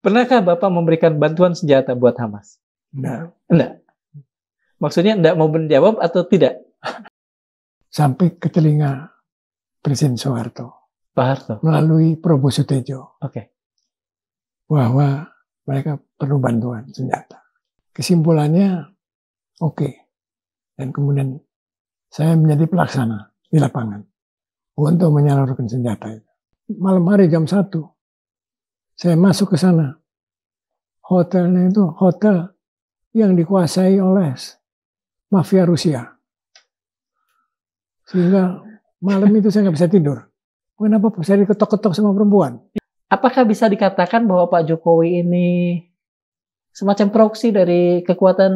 Pernahkah Bapak memberikan bantuan senjata buat Hamas? Enggak. Maksudnya enggak mau menjawab atau tidak? Sampai ke telinga Presiden Soeharto. Pak Harto. Melalui Prabowo Sutejo. Oke. Bahwa mereka perlu bantuan senjata. Kesimpulannya, oke. Dan kemudian saya menjadi pelaksana di lapangan untuk menyalurkan senjata itu. Malam hari jam 1, saya masuk ke sana. Hotelnya itu hotel yang dikuasai oleh mafia Rusia. Sehingga malam itu saya nggak bisa tidur. Kenapa saya diketok-ketok sama perempuan? Apakah bisa dikatakan bahwa Pak Jokowi ini semacam proksi dari kekuatan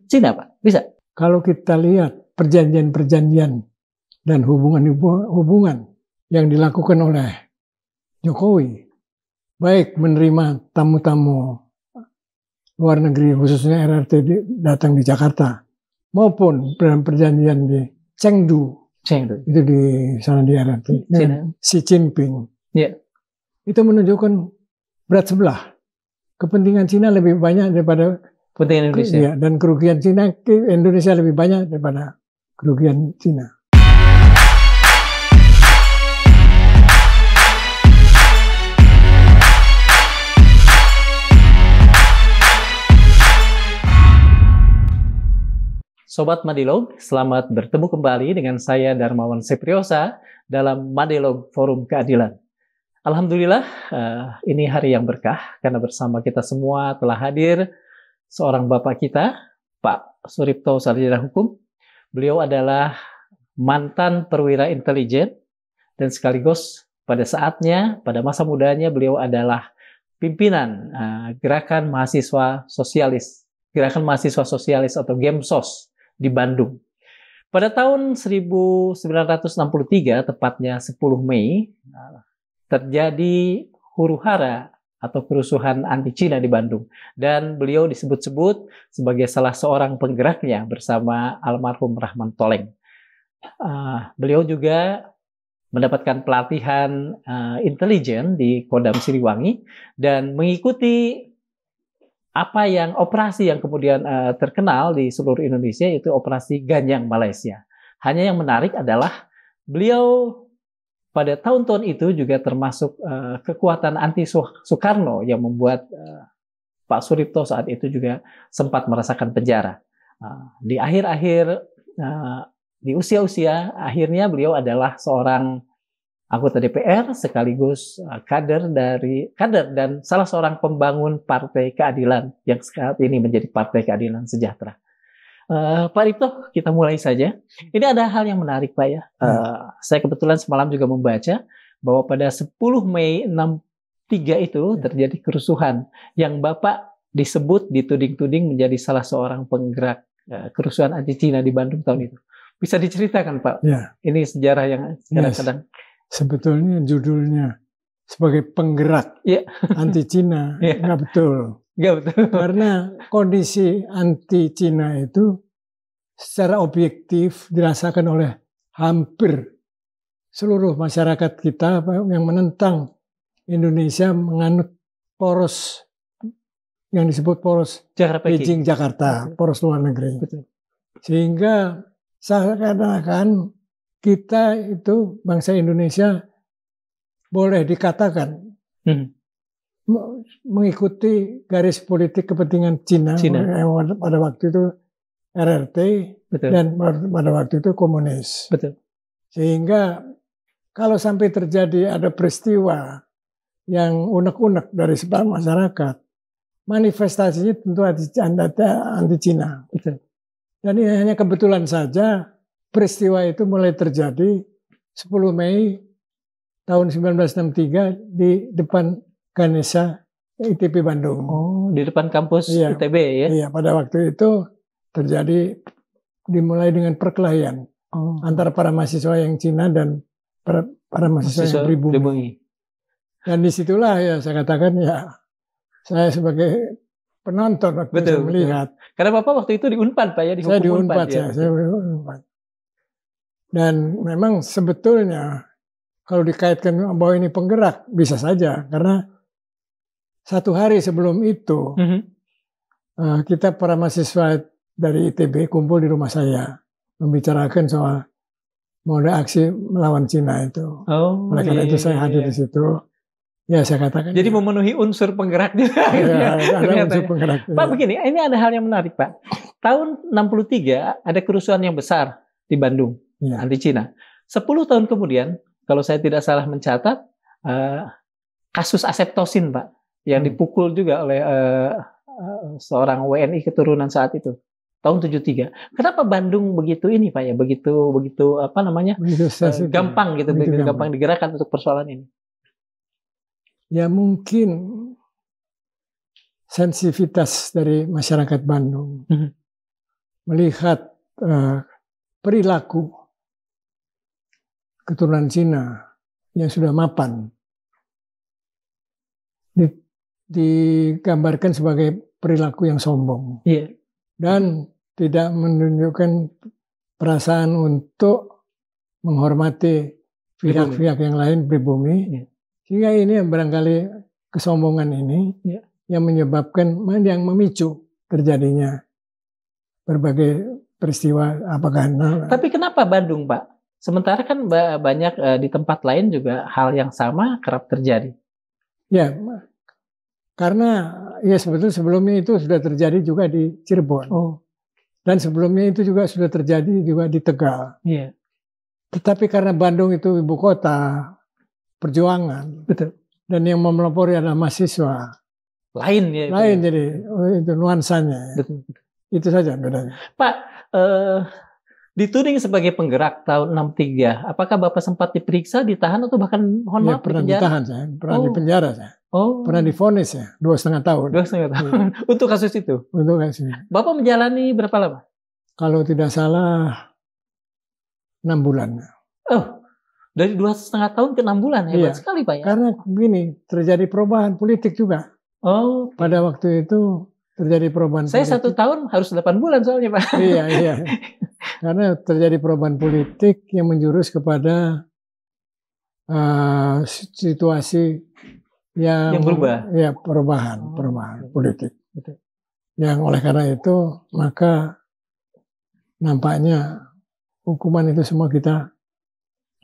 Cina, Pak? Bisa? Kalau kita lihat perjanjian-perjanjian dan hubungan yang dilakukan oleh Jokowi, baik menerima tamu-tamu luar negeri, khususnya RRT datang di Jakarta, maupun dalam perjanjian di Chengdu, itu di sana di RRT, Xi Jinping, itu menunjukkan berat sebelah. Kepentingan Cina lebih banyak daripada kepentingan Indonesia, dan kerugian Cina ke Indonesia lebih banyak daripada kerugian Cina. Sobat Madilog, selamat bertemu kembali dengan saya Darmawan Sepriosa dalam Madilog Forum Keadilan. Alhamdulillah, ini hari yang berkah karena bersama kita semua telah hadir seorang bapak kita, Pak Suripto Sarjana Hukum. Beliau adalah mantan perwira intelijen dan sekaligus pada saatnya, pada masa mudanya beliau adalah pimpinan Gerakan Mahasiswa Sosialis atau GEMSOS di Bandung. Pada tahun 1963, tepatnya 10 Mei, terjadi huru-hara atau kerusuhan anti-Cina di Bandung. Dan beliau disebut-sebut sebagai salah seorang penggeraknya bersama almarhum Rahman Toleng. Beliau juga mendapatkan pelatihan intelijen di Kodam Siliwangi dan mengikuti operasi yang kemudian terkenal di seluruh Indonesia, yaitu operasi Ganyang Malaysia. Hanya yang menarik adalah beliau pada tahun-tahun itu juga termasuk kekuatan anti Soekarno yang membuat Pak Suripto saat itu juga sempat merasakan penjara. Di usia-usia akhirnya beliau adalah seorang anggota DPR sekaligus kader dan salah seorang pembangun Partai Keadilan yang saat ini menjadi Partai Keadilan Sejahtera. Pak Ripto, kita mulai saja. Ini ada hal yang menarik, Pak ya. Saya kebetulan semalam juga membaca bahwa pada 10 Mei 63 itu terjadi kerusuhan yang Bapak dituding-tuding menjadi salah seorang penggerak kerusuhan anti-Cina di Bandung tahun itu. Bisa diceritakan, Pak? Ya. Ini sejarah yang kadang-kadang sebetulnya judulnya sebagai penggerak anti-Cina, nggak betul. Nggak betul. Karena kondisi anti-Cina itu secara objektif dirasakan oleh hampir seluruh masyarakat kita yang menentang Indonesia menganut poros yang disebut poros Beijing Jakarta, poros luar negeri. Betul. Sehingga seakan-akan kita itu bangsa Indonesia boleh dikatakan mengikuti garis politik kepentingan Cina. Pada waktu itu RRT. Betul. Dan pada waktu itu komunis. Betul. Sehingga kalau sampai terjadi ada peristiwa yang unek-unek dari sebagian masyarakat, manifestasinya tentu anti-Cina. Betul. Dan ini hanya kebetulan saja peristiwa itu mulai terjadi 10 Mei tahun 1963 di depan Ganesha ITB Bandung. Oh, di depan kampus ITB ya? Iya, pada waktu itu dimulai dengan perkelahian antara para mahasiswa yang Cina dan para mahasiswa yang pribumi. Dan disitulah ya saya katakan saya sebagai penonton waktu saya melihat. Karena Bapak waktu itu di Unpad, Pak ya? Saya di Unpad, saya di Unpad. Dan memang sebetulnya kalau dikaitkan bahwa ini penggerak bisa saja, karena satu hari sebelum itu kita para mahasiswa dari ITB kumpul di rumah saya membicarakan soal mau ada aksi melawan Cina itu. Oleh karena itu saya hadir di situ. Ya saya katakan. Jadi memenuhi unsur penggerak juga. Ada unsur penggerak. Pak begini, ini ada hal yang menarik Pak. Tahun 63 ada kerusuhan yang besar di Bandung anti Cina. 10 tahun kemudian, kalau saya tidak salah mencatat, kasus aseptosin Pak, yang dipukul juga oleh seorang WNI keturunan saat itu. Tahun 73. Kenapa Bandung begitu ini Pak ya? Begitu apa namanya? Gampang gitu, gampang digerakkan untuk persoalan ini. Ya mungkin sensitivitas dari masyarakat Bandung melihat perilaku keturunan Cina yang sudah mapan digambarkan sebagai perilaku yang sombong dan tidak menunjukkan perasaan untuk menghormati pihak-pihak yang lain pribumi. Sehingga ini yang barangkali kesombongan ini yang menyebabkan, yang memicu terjadinya berbagai peristiwa. Tapi kenapa Bandung, Pak? Sementara kan banyak di tempat lain juga hal yang sama kerap terjadi. Ya, karena ya sebelumnya itu sudah terjadi juga di Cirebon. Dan sebelumnya itu juga sudah terjadi juga di Tegal. Tetapi karena Bandung itu ibu kota perjuangan, dan yang memelopori adalah mahasiswa lain ya, lain jadi itu nuansanya. Itu saja bedanya. Pak, dituding sebagai penggerak tahun 63, apakah Bapak sempat diperiksa, ditahan atau bahkan pernah ditahan saya, pernah di penjara saya, pernah divonis ya 2,5 tahun. 2,5 tahun untuk kasus itu. Untuk kasus itu. Bapak menjalani berapa lama? Kalau tidak salah 6 bulan. Dari 2,5 tahun ke 6 bulan, hebat sekali Pak ya. Karena begini, terjadi perubahan politik juga. Pada waktu itu terjadi perubahan politik. Saya 1 tahun harus 8 bulan soalnya Pak. Iya. Karena terjadi perubahan politik yang menjurus kepada situasi yang berubah. Ya, perubahan politik. Yang oleh karena itu, maka nampaknya hukuman itu semua kita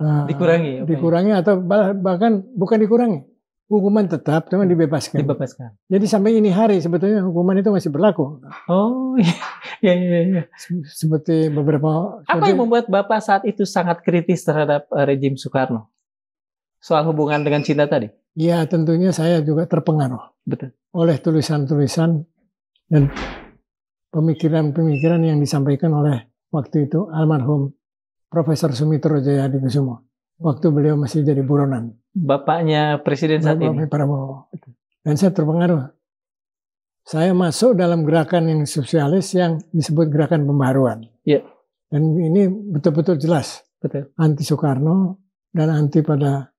dikurangi atau bahkan bukan dikurangi, hukuman tetap cuma dibebaskan. Jadi sampai ini hari sebetulnya hukuman itu masih berlaku. Iya. Seperti beberapa. Apa yang membuat Bapak saat itu sangat kritis terhadap rejim Soekarno soal hubungan dengan Cina tadi? Ya tentunya saya juga terpengaruh oleh tulisan-tulisan dan pemikiran-pemikiran yang disampaikan oleh waktu itu almarhum Profesor Sumitro Jayadikusumo waktu beliau masih jadi buronan. Bapaknya presiden saat ini. Prabowo. Dan saya terpengaruh. Saya masuk dalam gerakan yang sosialis yang disebut gerakan pembaharuan. Dan ini betul-betul jelas. Anti Soekarno dan anti pada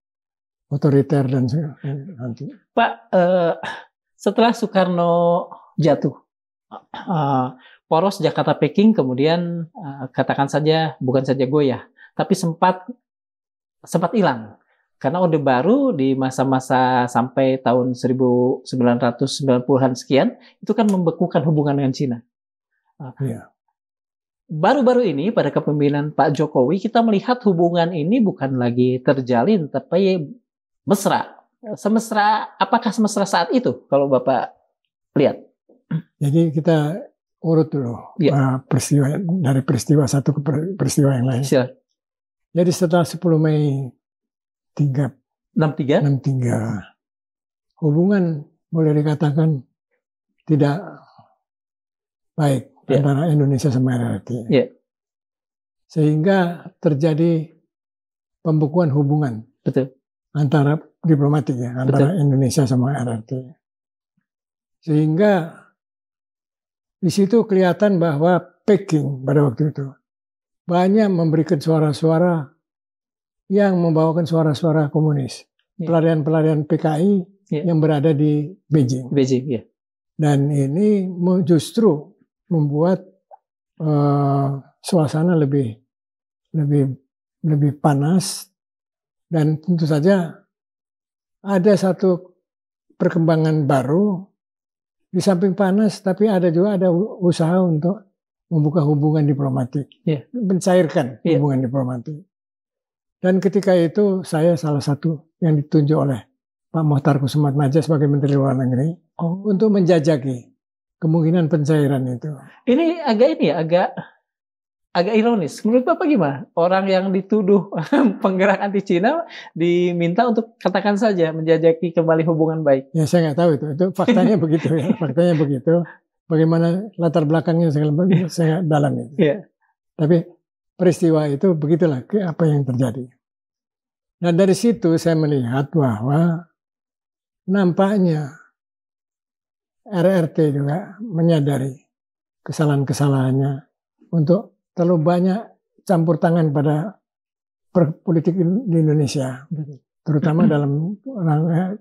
otoriter dan anti. Pak, setelah Soekarno jatuh, poros Jakarta-Peking kemudian katakan saja bukan saja goyah, tapi sempat hilang karena Orde Baru di masa-masa sampai tahun 1990-an sekian itu kan membekukan hubungan dengan Cina. Baru-baru ini pada kepemimpinan Pak Jokowi kita melihat hubungan ini bukan lagi terjalin tapi mesra. Apakah semesra saat itu kalau Bapak lihat? Jadi kita urut dulu peristiwa satu ke peristiwa yang lain. Jadi setelah 10 Mei 63, hubungan boleh dikatakan tidak baik antara Indonesia sama RRT. Sehingga terjadi pembekuan hubungan antara diplomatik antara Indonesia sama RRT. Sehingga di situ kelihatan bahwa Peking pada waktu itu banyak memberikan suara-suara yang membawakan suara-suara komunis, pelarian-pelarian PKI yang berada di Beijing. Dan ini justru membuat suasana lebih panas dan tentu saja ada satu perkembangan baru, di samping panas, tapi ada usaha untuk membuka hubungan diplomatik, mencairkan hubungan diplomatik. Dan ketika itu saya salah satu yang ditunjuk oleh Pak Mohtar Kusumatmaja sebagai Menteri Luar Negeri untuk menjajaki kemungkinan pencairan itu. Ini agak ironis. Menurut Bapak gimana? Orang yang dituduh penggerak anti Cina diminta untuk katakan saja menjajaki kembali hubungan baik. Ya saya nggak tahu itu faktanya begitu ya, faktanya begitu. Bagaimana latar belakangnya saya nggak dalam itu. Tapi peristiwa itu begitulah apa yang terjadi. Nah dari situ saya melihat bahwa nampaknya RRT juga menyadari kesalahan-kesalahannya untuk terlalu banyak campur tangan pada politik di Indonesia, terutama dalam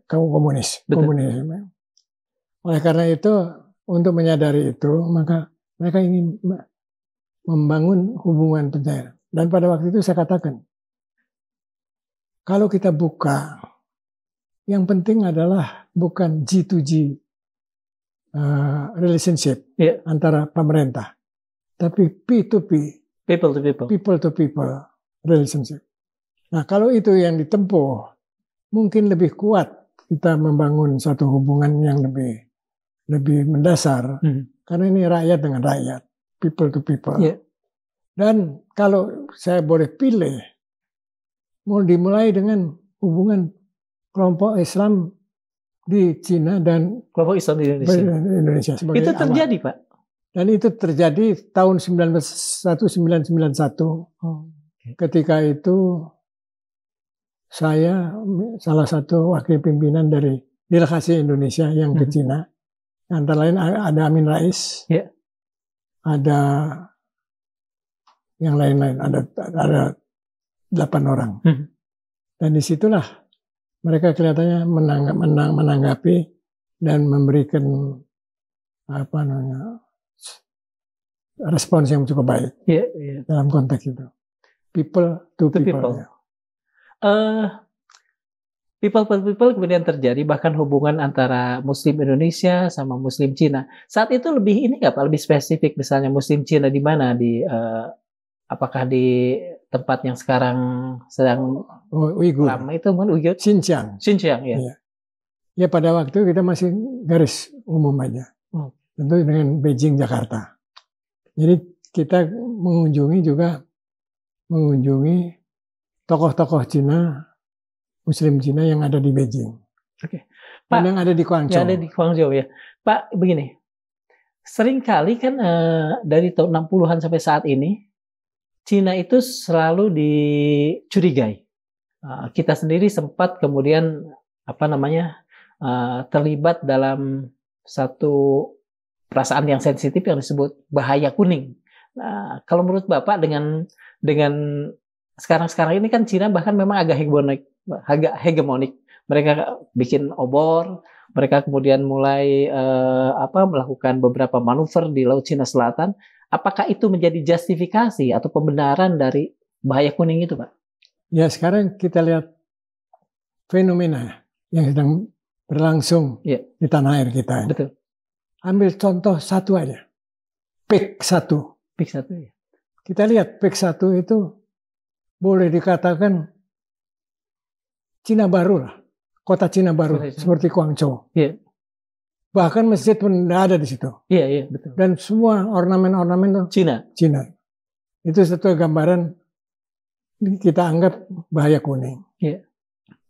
kaum komunis. Oleh karena itu, untuk menyadari itu, maka mereka ingin membangun hubungan pencairan. Dan pada waktu itu saya katakan, kalau kita buka, yang penting adalah bukan G2G relationship antara pemerintah, tapi P2P, people to people relationship. Nah, kalau itu yang ditempuh, mungkin lebih kuat kita membangun satu hubungan yang lebih mendasar, karena ini rakyat dengan rakyat, people to people. Dan kalau saya boleh pilih, mau dimulai dengan hubungan kelompok Islam di Cina dan kelompok Islam di Indonesia. Itu terjadi, Pak? Dan itu terjadi tahun 1991. Ketika itu saya salah satu wakil pimpinan dari delegasi Indonesia yang ke Cina. Antara lain ada Amin Rais, ada yang lain-lain, ada 8 orang. Dan disitulah mereka kelihatannya menanggapi dan memberikan respons yang cukup baik dalam konteks itu. People to people. People to people kemudian terjadi, bahkan hubungan antara Muslim Indonesia sama Muslim Cina. Saat itu lebih ini nggak Pak? Lebih spesifik, misalnya Muslim Cina di mana? Apakah di tempat yang sekarang sedang ramai itu Uyghur? Xinjiang ya. Ya pada waktu kita masih garis umum aja. Tentu dengan Beijing, Jakarta. Jadi kita mengunjungi tokoh-tokoh Cina, Muslim Cina yang ada di Beijing. Pak, yang ada di Guangzhou. Yang ada di Guangzhou ya. Pak, begini. Seringkali kan dari tahun 60-an sampai saat ini, Cina itu selalu dicurigai. Kita sendiri sempat kemudian terlibat dalam satu perasaan yang sensitif yang disebut bahaya kuning. Nah, kalau menurut Bapak dengan sekarang ini kan Cina bahkan memang agak hegemonik. Mereka bikin obor, mereka kemudian mulai melakukan beberapa manuver di Laut Cina Selatan. Apakah itu menjadi justifikasi atau pembenaran dari bahaya kuning itu, Pak? Ya, sekarang kita lihat fenomena yang sedang berlangsung di tanah air kita. Betul. Ambil contoh satu aja. PIK 1. PIK 1 ya. Kita lihat PIK 1 itu boleh dikatakan Cina baru lah. Kota Cina baru seperti Guangzhou. Bahkan masjid pun ada di situ. Iya, betul. Dan semua ornamen-ornamen Cina. Itu satu gambaran kita anggap bahaya kuning.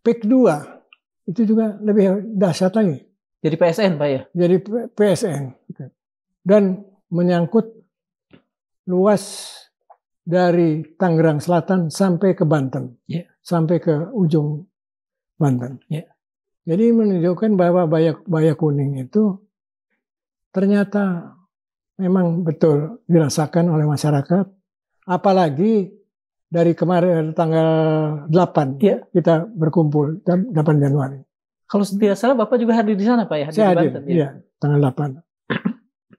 PIK 2 itu juga lebih dahsyat lagi. Jadi PSN, Pak ya? Jadi PSN. Dan menyangkut luas dari Tangerang Selatan sampai ke Banten. Sampai ke ujung Banten. Jadi menunjukkan bahwa bahaya kuning itu ternyata memang betul dirasakan oleh masyarakat. Apalagi dari kemarin tanggal 8 kita berkumpul, 8 Januari. Kalau tidak salah Bapak juga hadir di sana, Pak ya? Saya hadir, tanggal 8.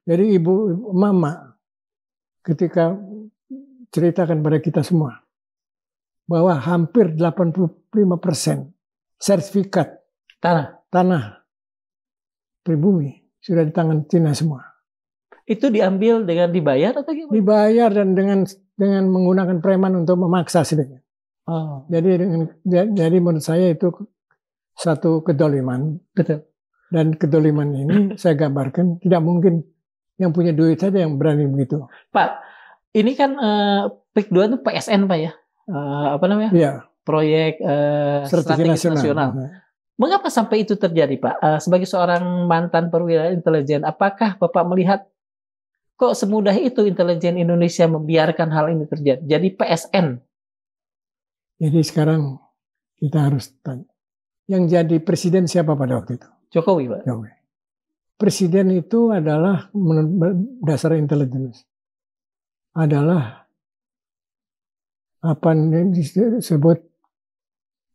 Jadi Ibu Mama ketika ceritakan pada kita semua bahwa hampir 85% sertifikat tanah pribumi sudah di tangan Cina semua. Itu diambil dengan dibayar atau gimana? Dibayar dan dengan menggunakan preman untuk memaksa sedikit. Oh, Jadi menurut saya itu satu kedoliman. betul. Dan kedoliman ini saya gambarkan tidak mungkin yang punya duit saja yang berani begitu. Pak, ini kan PIK 2 itu PSN Pak ya? Apa namanya? Iya. Proyek Strategi nasional. Mengapa sampai itu terjadi Pak? Sebagai seorang mantan perwira intelijen, apakah Bapak melihat kok semudah itu intelijen Indonesia membiarkan hal ini terjadi? Jadi PSN. Jadi sekarang kita harus tanya. Yang jadi presiden siapa pada waktu itu? Jokowi Pak. Jokowi. Presiden itu adalah menurut dasar intelijen adalah apa yang disebut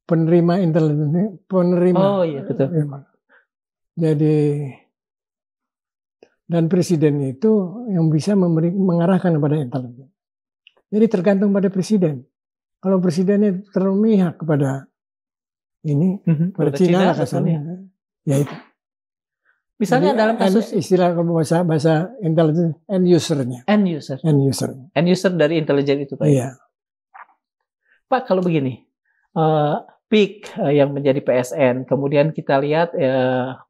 penerima intelijen, penerima. Oh iya betul. Jadi dan presiden itu yang bisa mengarahkan kepada intelijen. Jadi tergantung pada presiden. Kalau presidennya terlalu mihak kepada ini, pada Cina kasarnya, ya itu. Misalnya jadi, dalam kasus istilah bahasa intelijen end usernya. End user dari intelijen itu Pak. Iya. Pak kalau begini, PIK yang menjadi PSN, kemudian kita lihat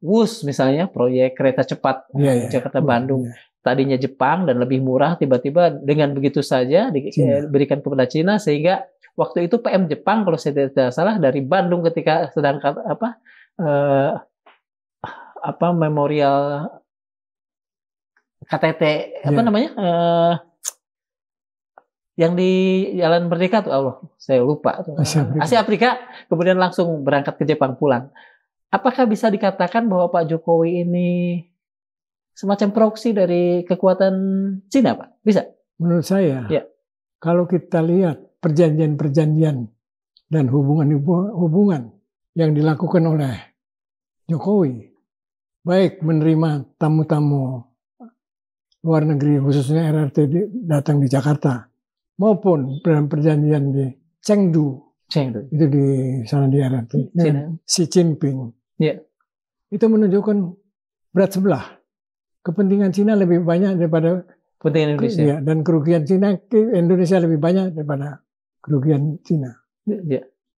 WUS misalnya proyek kereta cepat Jakarta Bandung, tadinya Jepang dan lebih murah, tiba-tiba dengan begitu saja diberikan kepada Cina, sehingga waktu itu PM Jepang kalau saya tidak salah dari Bandung ketika sedangkan memorial KTT namanya yang di Jalan Merdeka tuh Allah saya lupa tuh. Asia Afrika kemudian langsung berangkat ke Jepang pulang. Apakah bisa dikatakan bahwa Pak Jokowi ini semacam proksi dari kekuatan Cina Pak? Bisa? Menurut saya ya. Kalau kita lihat perjanjian-perjanjian dan hubungan yang dilakukan oleh Jokowi, baik menerima tamu-tamu luar negeri khususnya RRT datang di Jakarta, maupun dalam perjanjian di Chengdu, itu di sana di RRT, Xi Jinping, itu menunjukkan berat sebelah. Kepentingan Cina lebih banyak daripada kepentingan Indonesia, dan kerugian Cina Indonesia lebih banyak daripada kerugian Cina.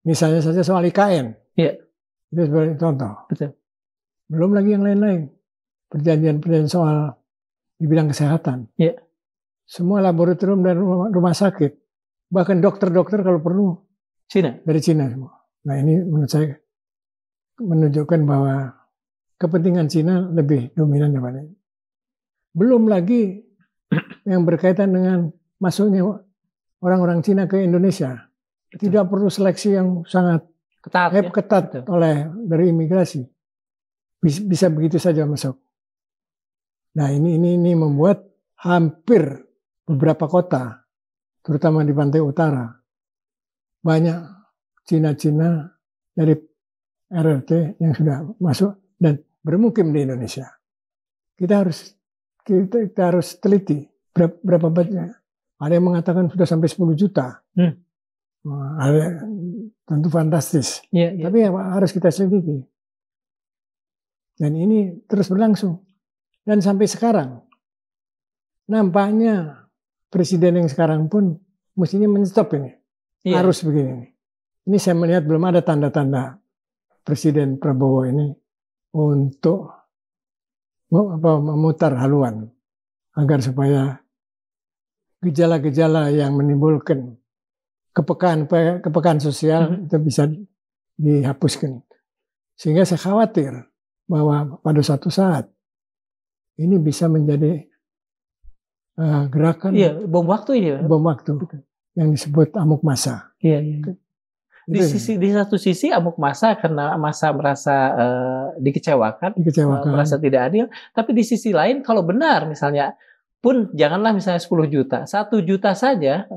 Misalnya saja soal IKN, itu sebagai contoh. Betul. Belum lagi yang lain-lain, perjanjian soal di bidang kesehatan. Semua laboratorium dan rumah sakit, bahkan dokter-dokter kalau perlu dari Cina semua. Nah ini menurut saya menunjukkan bahwa kepentingan Cina lebih dominan daripada ini. Belum lagi yang berkaitan dengan masuknya orang-orang Cina ke Indonesia. Tidak perlu seleksi yang sangat ketat dari imigrasi. Bisa begitu saja masuk. Nah ini membuat hampir beberapa kota, terutama di pantai utara, banyak Cina-Cina dari RRT yang sudah masuk dan bermukim di Indonesia. Kita harus teliti berapa banyak. Ada yang mengatakan sudah sampai 10 juta. Ada tentu fantastis. Tapi harus kita selidiki. Dan ini terus berlangsung. Dan sampai sekarang nampaknya presiden yang sekarang pun mestinya menstop ini. Harus begini. Ini saya melihat belum ada tanda-tanda Presiden Prabowo ini untuk memutar haluan agar supaya gejala-gejala yang menimbulkan kepekaan sosial itu bisa dihapuskan. Sehingga saya khawatir bahwa pada suatu saat ini bisa menjadi gerakan bom waktu ini, bom waktu yang disebut amuk massa. Di satu sisi amuk massa karena massa merasa dikecewakan, merasa tidak adil. Tapi di sisi lain kalau benar misalnya pun janganlah misalnya 10 juta, 1 juta saja,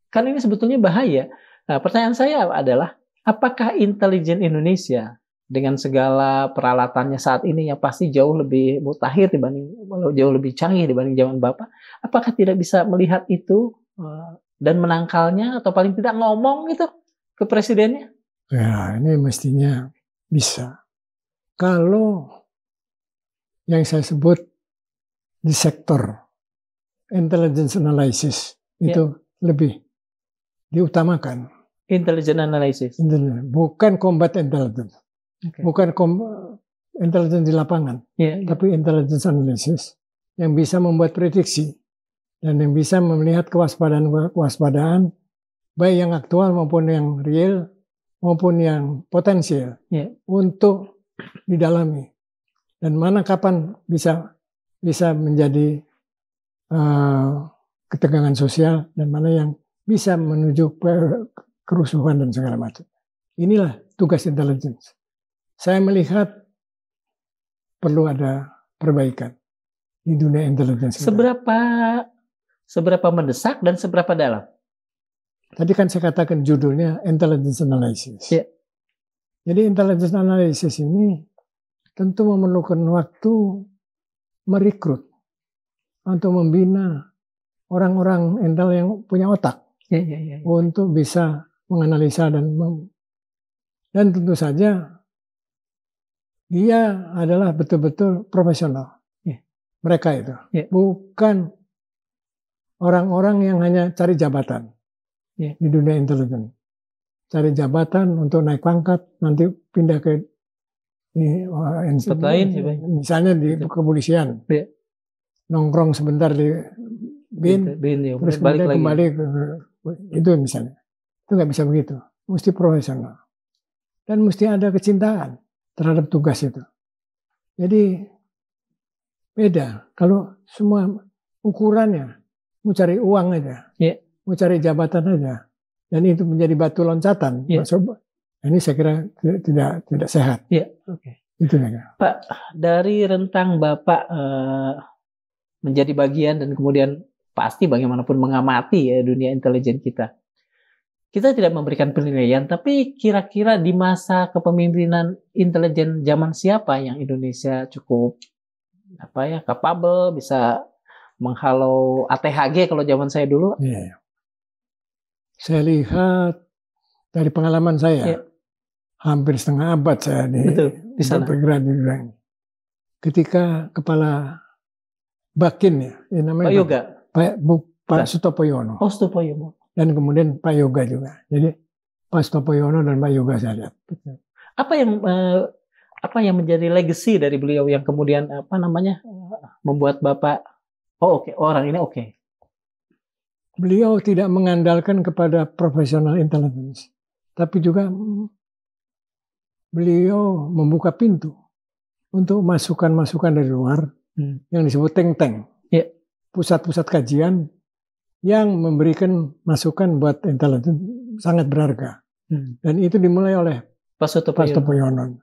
kan ini sebetulnya bahaya. Nah, pertanyaan saya adalah apakah intelijen Indonesia dengan segala peralatannya saat ini yang pasti jauh lebih mutakhir jauh lebih canggih dibanding zaman Bapak, apakah tidak bisa melihat itu dan menangkalnya atau paling tidak ngomong gitu ke presidennya? Ya, ini mestinya bisa. Kalau yang saya sebut di sektor intelligence analysis itu lebih diutamakan. Intelligence analysis. Bukan combat intelligence. Bukan intelligence di lapangan. Tapi intelligence analysis yang bisa membuat prediksi dan yang bisa melihat kewaspadaan baik yang aktual maupun yang real maupun yang potensial untuk didalami. Dan mana kapan bisa menjadi ketegangan sosial dan mana yang bisa menuju kerusuhan dan segala macam. Inilah tugas intelligence. Saya melihat perlu ada perbaikan di dunia intelligence. Seberapa mendesak dan seberapa dalam? Tadi kan saya katakan judulnya intelligence analysis. Jadi intelligence analysis ini tentu memerlukan waktu merekrut atau membina orang-orang intel yang punya otak untuk bisa menganalisa dan tentu saja dia adalah betul-betul profesional. Mereka itu bukan orang-orang yang hanya cari jabatan di dunia intelijen. Cari jabatan untuk naik pangkat, nanti pindah ke lain, misalnya di kepolisian. Nongkrong sebentar di bin terus balik kembali ke itu misalnya. Itu nggak bisa begitu. Mesti profesional. Dan mesti ada kecintaan terhadap tugas itu. Jadi beda. Kalau semua ukurannya mau cari uang aja, mau cari jabatan aja, dan itu menjadi batu loncatan. Ini saya kira tidak sehat. Itu ya. Pak, dari rentang Bapak menjadi bagian dan kemudian pasti bagaimanapun mengamati ya dunia intelijen kita. Kita tidak memberikan penilaian, tapi kira-kira di masa kepemimpinan intelijen zaman siapa yang Indonesia cukup capable, bisa menghalau ATHG kalau zaman saya dulu? Saya lihat dari pengalaman saya, hampir setengah abad saya di sana. Ketika kepala Bakin namanya Pak Yoga, Pak Sutopo-Yono. Oh, Sutopo-Yono. Dan kemudian Pak Yoga juga. Jadi Pak Sutopo-Yono dan Pak Yoga saya lihat. Apa yang menjadi legacy dari beliau yang kemudian membuat Bapak orang ini oke. Beliau tidak mengandalkan kepada profesional intelligence, tapi juga beliau membuka pintu untuk masukan-masukan dari luar yang disebut think tank, pusat-pusat kajian yang memberikan masukan buat intelijen sangat berharga. Dan itu dimulai oleh Pak Sutopo-Yono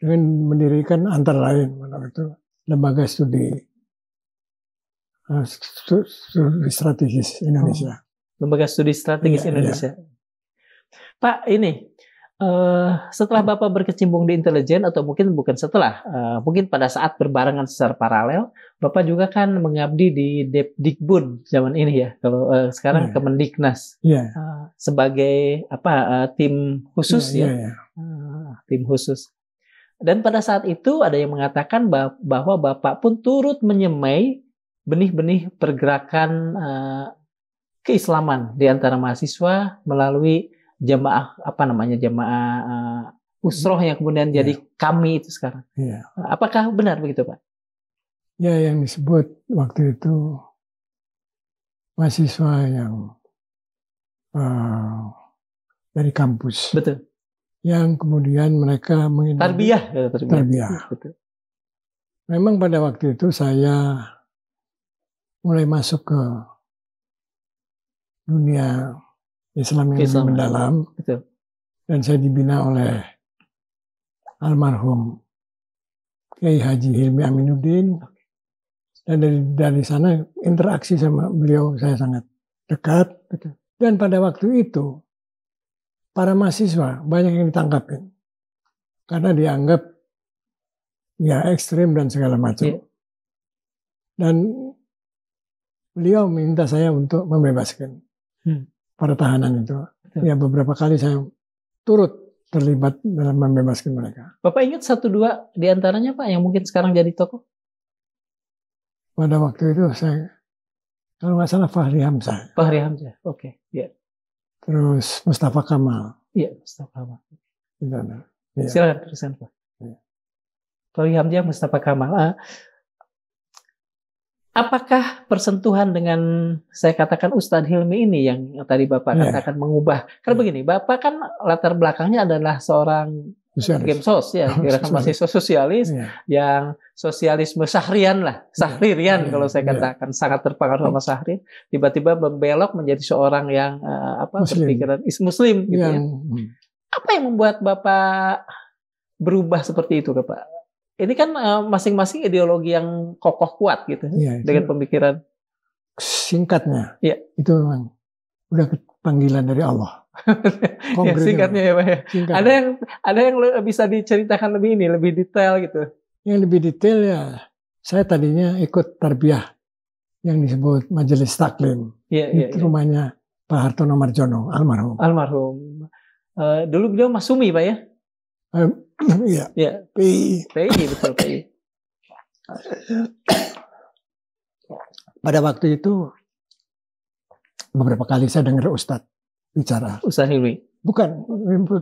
dengan mendirikan antara lain itu lembaga studi strategis Indonesia. Lembaga studi strategis Indonesia. Pak, ini setelah Bapak berkecimpung di intelijen, atau mungkin bukan setelah, mungkin pada saat berbarengan secara paralel, Bapak juga kan mengabdi di Depdikbud zaman ini ya, kalau sekarang Kemendiknas, sebagai tim khusus tim khusus. Dan pada saat itu ada yang mengatakan bahwa Bapak pun turut menyemai benih-benih pergerakan keislaman di antara mahasiswa melalui jamaah usroh yang kemudian jadi kami itu sekarang. Apakah benar begitu, Pak? Ya, yang disebut waktu itu mahasiswa yang dari kampus. Betul. Yang kemudian mereka tarbiyah. Betul. Memang pada waktu itu saya mulai masuk ke dunia Islam yang mendalam. Betul. Dan saya dibina oleh almarhum Kiai Haji Hilmi Aminuddin. Dan dari sana interaksi sama beliau saya sangat dekat. Betul. Dan pada waktu itu para mahasiswa banyak yang ditangkapin karena dianggap ekstrim dan segala macam. Dan beliau minta saya untuk membebaskan para tahanan itu. Ya, beberapa kali saya turut terlibat dalam membebaskan mereka. Bapak ingat 1-2 di antaranya, Pak, yang mungkin sekarang jadi tokoh? pada waktu itu saya, kalau nggak salah Fahri Hamzah, Fahri Hamzah, oke, ya, terus Mustafa Kamal. iya, Mustafa Kamal. Gitu, nah. Iya. Silakan terusan Pak. Iya. Fahri Hamzah, Mustafa Kamal. Apakah persentuhan dengan saya katakan Ustadz Hilmi ini yang tadi Bapak katakan mengubah? Karena begini, Bapak kan latar belakangnya adalah seorang Gemsos, ya, gerakan mahasiswa sosialis, yang sosialisme Syahrian lah, Sahririan kalau saya katakan, sangat terpengaruh sama Syahrir. Tiba-tiba membelok menjadi seorang yang berpikiran Muslim, gitu ya. Apa yang membuat Bapak berubah seperti itu, Pak? Ini kan masing-masing ideologi yang kokoh kuat gitu, dengan pemikiran. Singkatnya, itu memang udah panggilan dari Allah. Ya, singkatnya ya Pak. Singkat. Ada yang bisa diceritakan lebih detail gitu. Yang lebih detail ya, saya tadinya ikut tarbiyah yang disebut Majelis Taklim. Itu rumahnya Pak Hartono Marjono, almarhum. Almarhum. Dulu beliau Masumi Pak ya? Iya. PI, betul PI. Pada waktu itu beberapa kali saya dengar Ustadz bicara. Ustadz Hilmi. Bukan.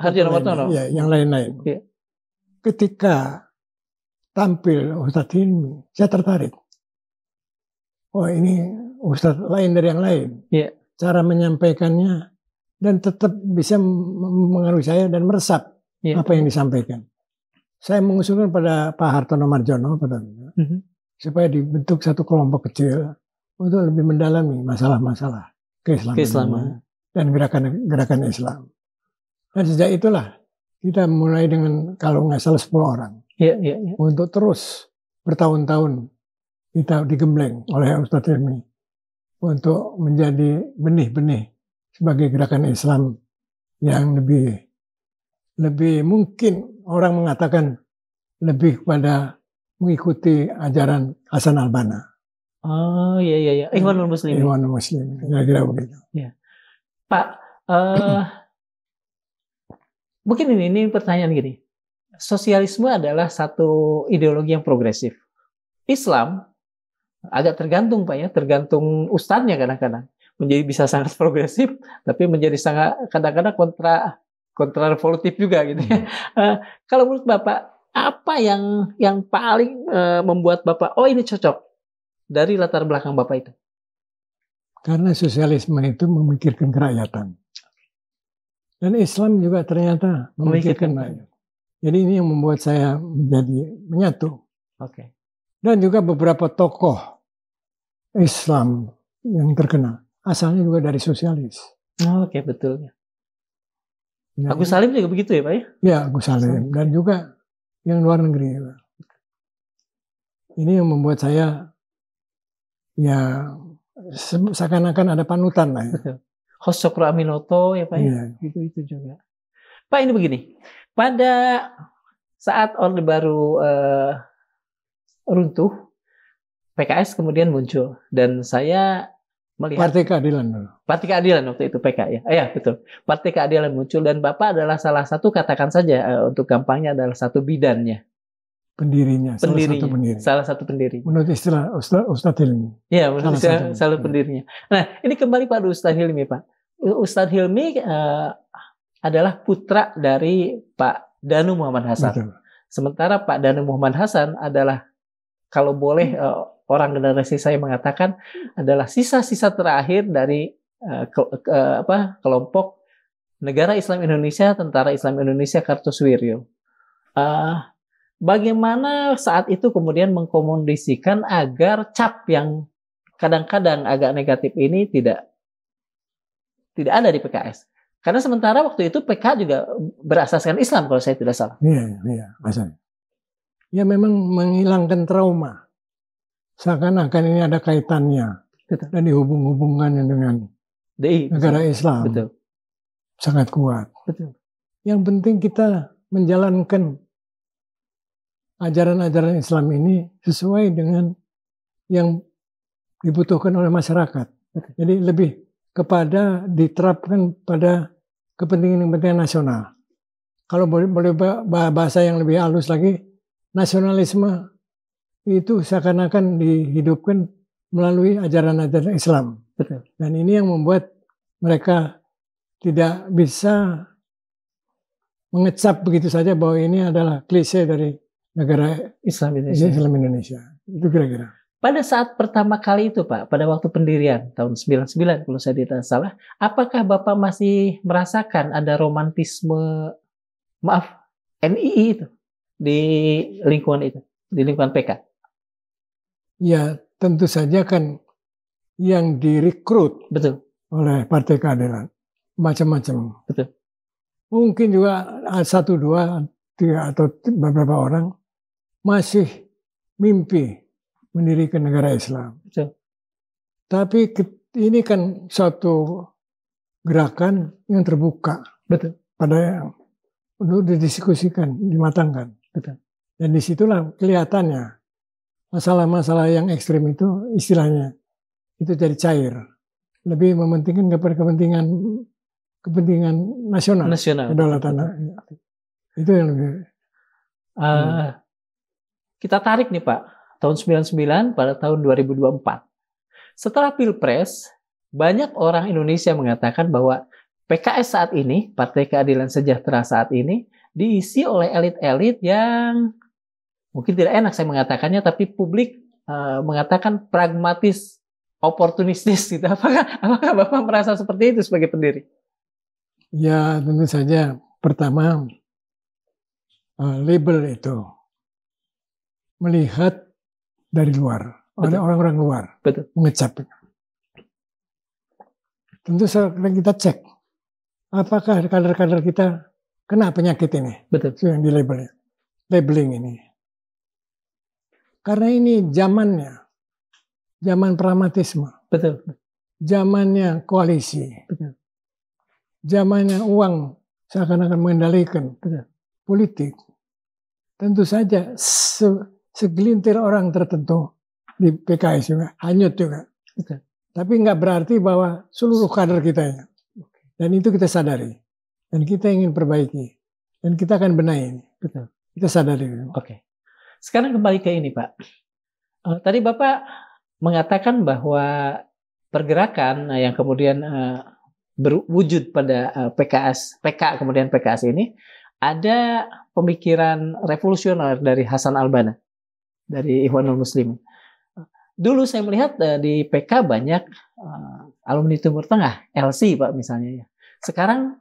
Harjono Martono. Ya, yang lain-lain. Ya. Ketika tampil Ustadz Hilmi, saya tertarik. Oh, ini Ustadz lain dari yang lain. Ya. Cara menyampaikannya dan tetap bisa mengaruhi saya dan meresap apa yang disampaikan. Saya mengusulkan pada Pak Hartono Marjono supaya dibentuk satu kelompok kecil untuk lebih mendalami masalah-masalah keislaman dan gerakan Islam. Dan sejak itulah kita mulai dengan kalau nggak salah 10 orang untuk terus bertahun-tahun kita digembleng oleh Ustadz Hilmi untuk menjadi benih-benih sebagai gerakan Islam yang lebih mungkin orang mengatakan lebih pada mengikuti ajaran Hasan al-Banna. Oh iya. Ikhwanul Muslimin. Ikhwanul Muslimin. Kira-kira begitu. Ya. Pak, mungkin ini pertanyaan gini. Sosialisme adalah satu ideologi yang progresif. Islam agak tergantung Pak ya, tergantung ustadznya kadang-kadang. Menjadi bisa sangat progresif, tapi menjadi sangat kadang-kadang kontrarevolutif juga gitu ya. Kalau menurut Bapak, apa yang paling membuat Bapak, oh ini cocok dari latar belakang Bapak itu? Karena sosialisme itu memikirkan kerakyatan. Dan Islam juga ternyata memikirkan rakyat. Jadi ini yang membuat saya menjadi menyatu. Oke. Dan juga beberapa tokoh Islam yang terkenal asalnya juga dari sosialis. Oke, betul. Agus Salim juga begitu ya Pak ya? Ya, Agus Salim. Dan juga yang luar negeri. Ini yang membuat saya ya seakan-akan ada panutan lah ya. Betul. Hosokro Aminoto ya Pak ya? Itu juga. Pak ini begini, pada saat Orde Baru runtuh, PKS kemudian muncul. Dan saya melihat Partai Keadilan dulu. Partai Keadilan waktu itu PK ya. Ya betul. Partai Keadilan muncul dan Bapak adalah salah satu, katakan saja untuk gampangnya, adalah satu bidannya. Pendirinya. Salah satu pendiri. Menurut istilah Ustadz Hilmi. Ya, menurut salah pendirinya. Nah, ini kembali pada Ustadz Hilmi Pak. Ustadz Hilmi adalah putra dari Pak Danu Muhammad Hasan. Betul. Sementara Pak Danu Muhammad Hasan adalah, kalau boleh orang generasi saya mengatakan, adalah sisa-sisa terakhir dari kelompok Negara Islam Indonesia, Tentara Islam Indonesia Kartosuwiryo. Bagaimana saat itu kemudian mengkomodisikan agar cap yang kadang-kadang agak negatif ini tidak ada di PKS? Karena sementara waktu itu PK juga berasaskan Islam kalau saya tidak salah. Iya, masalah. Ya memang menghilangkan trauma. Seakan-akan ini ada kaitannya. Betul. Dan dihubung-hubungannya dengan negara Islam. Betul. Sangat kuat. Betul. Yang penting kita menjalankan ajaran-ajaran Islam ini sesuai dengan yang dibutuhkan oleh masyarakat. Betul. Jadi lebih kepada diterapkan pada kepentingan-kepentingan nasional. Kalau boleh bahasa yang lebih halus lagi, nasionalisme itu seakan-akan dihidupkan melalui ajaran-ajaran Islam. Betul. Dan ini yang membuat mereka tidak bisa mengecap begitu saja bahwa ini adalah klise dari negara Islam Indonesia. Islam Indonesia. Itu kira-kira. Pada saat pertama kali itu Pak, pada waktu pendirian tahun 99 kalau saya tidak salah, apakah Bapak masih merasakan ada romantisme, maaf, NII itu di lingkungan itu, di lingkungan PK? Ya, tentu saja kan yang direkrut Betul. oleh Partai Keadilan macam-macam. Betul. Mungkin juga 1, 2, 3 atau beberapa orang masih mimpi mendirikan negara Islam. Betul. Tapi ini kan suatu gerakan yang terbuka. Betul. Pada untuk didiskusikan, dimatangkan. Betul. Dan disitulah kelihatannya masalah-masalah yang ekstrim itu istilahnya itu jadi cair. Lebih mementingkan kepada kepentingan nasional. Kedaulatan. Itu yang lebih. Kita tarik nih Pak, tahun 99 pada tahun 2024. Setelah Pilpres, banyak orang Indonesia mengatakan bahwa PKS saat ini, Partai Keadilan Sejahtera saat ini, diisi oleh elit-elit yang mungkin tidak enak saya mengatakannya, tapi publik mengatakan pragmatis, oportunistis gitu. Apakah Bapak merasa seperti itu sebagai pendiri? Ya, tentu saja. Pertama, label itu melihat dari luar, oleh orang-orang luar. Betul. Mengecap. Tentu saja kita cek, apakah kader-kader kita kena penyakit ini. Betul. Itu yang di labeling ini. Karena ini zamannya, zaman pragmatisme. Betul. Zamannya koalisi. Betul. Zamannya uang seakan-akan mengendalikan politik. Tentu saja segelintir orang tertentu di PKS juga, hanyut juga. Betul. Tapi nggak berarti bahwa seluruh kader kita ya. Dan itu kita sadari. Dan kita ingin perbaiki. Dan kita akan benahi. Betul. Kita sadari. Oke. Sekarang kembali ke ini Pak. Tadi Bapak mengatakan bahwa pergerakan yang kemudian berwujud pada PK kemudian PKS ini ada pemikiran revolusioner dari Hasan al-Banna dari Ikhwanul Muslimin. Dulu saya melihat di PK banyak alumni Timur Tengah, LC Pak misalnya. Sekarang